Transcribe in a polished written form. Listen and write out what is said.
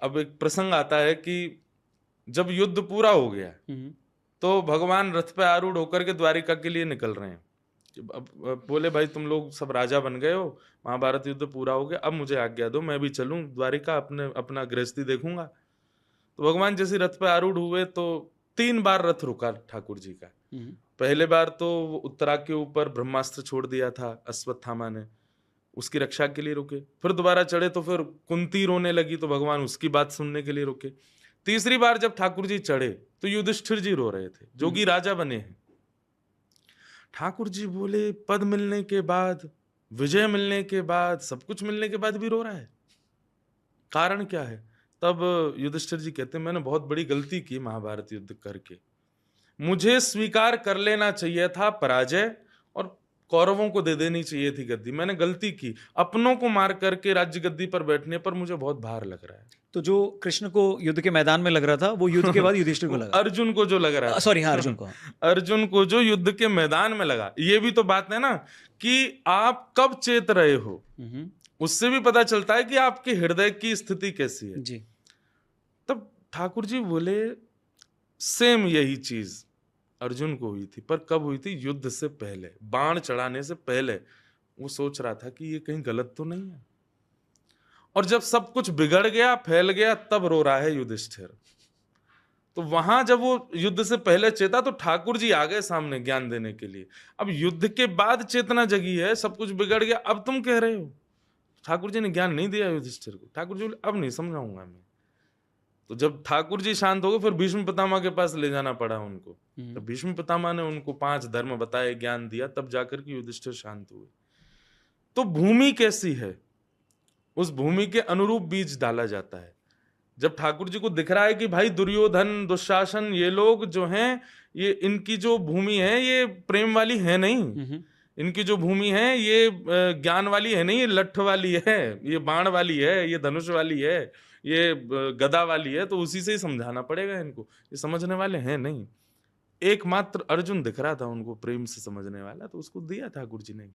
अब एक प्रसंग आता है कि जब युद्ध पूरा हो गया तो भगवान रथ पे आरूढ़ होकर के द्वारिका के लिए निकल रहे हैं। अब बोले भाई तुम लोग सब राजा बन गए हो, महाभारत युद्ध पूरा हो गया, अब मुझे आज्ञा दो, मैं भी चलूं द्वारिका, अपना गृहस्थी देखूंगा। तो भगवान जैसे रथ पे आरूढ़ हुए तो 3 बार रथ रुका ठाकुर जी का। पहले बार तो वो उत्तरा के ऊपर ब्रह्मास्त्र छोड़ दिया था अश्वत्थामा ने, उसकी रक्षा के लिए रुके। फिर दोबारा चढ़े तो फिर कुंती रोने लगी तो भगवान उसकी बात सुनने के लिए रुके। तीसरी बार जब ठाकुर जी चढ़े तो युधिष्ठिर जी रो रहे थे, जोगी राजा बने हैं। ठाकुर जी बोले पद मिलने के बाद, विजय मिलने के बाद, सब कुछ मिलने के बाद भी रो रहा है, कारण क्या है? तब युधिष्ठिर जी कहते हैं मैंने बहुत बड़ी गलती की महाभारत युद्ध करके, मुझे स्वीकार कर लेना चाहिए था पराजय और कौरवों को दे देनी चाहिए थी गद्दी। मैंने गलती की, अपनों को मार करके राज्य गद्दी पर बैठने पर मुझे बहुत भार लग रहा है। तो जो कृष्ण को युद्ध के मैदान में लग रहा था वो युद्ध के बाद युधिष्ठिर को लगा। अर्जुन को जो लग रहा था, सॉरी, हाँ, अर्जुन को। अर्जुन को जो युद्ध के मैदान में लगा। ये भी तो बात है ना कि आप कब चेत रहे हो, उससे भी पता चलता है कि आपके हृदय की स्थिति कैसी है जी। तब ठाकुर जी बोले सेम यही चीज अर्जुन को हुई थी, पर कब हुई थी? युद्ध से पहले, बाण चढ़ाने से पहले वो सोच रहा था कि ये कहीं गलत तो नहीं है। और जब सब कुछ बिगड़ गया, फैल गया, तब रो रहा है युधिष्ठिर। तो वहां जब वो युद्ध से पहले चेता तो ठाकुर जी आ गए सामने ज्ञान देने के लिए। अब युद्ध के बाद चेतना जगी है, सब कुछ बिगड़ गया, अब तुम कह रहे हो। ठाकुर जी ने ज्ञान नहीं दिया युधिष्ठिर को। ठाकुर जी बोले अब नहीं समझाऊंगा मैं। तो जब ठाकुर जी शांत हो गए फिर भीष्म पितामह के पास ले जाना पड़ा उनको। तो भीष्म पितामह ने उनको 5 धर्म बताए, ज्ञान दिया, तब जाकर के युधिष्ठिर शांत हुए। तो भूमि कैसी है, उस भूमि के अनुरूप बीज डाला जाता है। जब ठाकुर जी को दिख रहा है कि भाई दुर्योधन, दुशासन, ये लोग जो हैं, ये इनकी जो भूमि है ये प्रेम वाली है नहीं, इनकी जो भूमि है ये ज्ञान वाली है नहीं, ये लठ वाली है, ये बाण वाली है, ये धनुष वाली है, ये गदा वाली है। तो उसी से ही समझाना पड़ेगा इनको, ये समझने वाले हैं नहीं। एकमात्र अर्जुन दिख रहा था उनको प्रेम से समझने वाला, तो उसको दिया ठाकुर जी ने।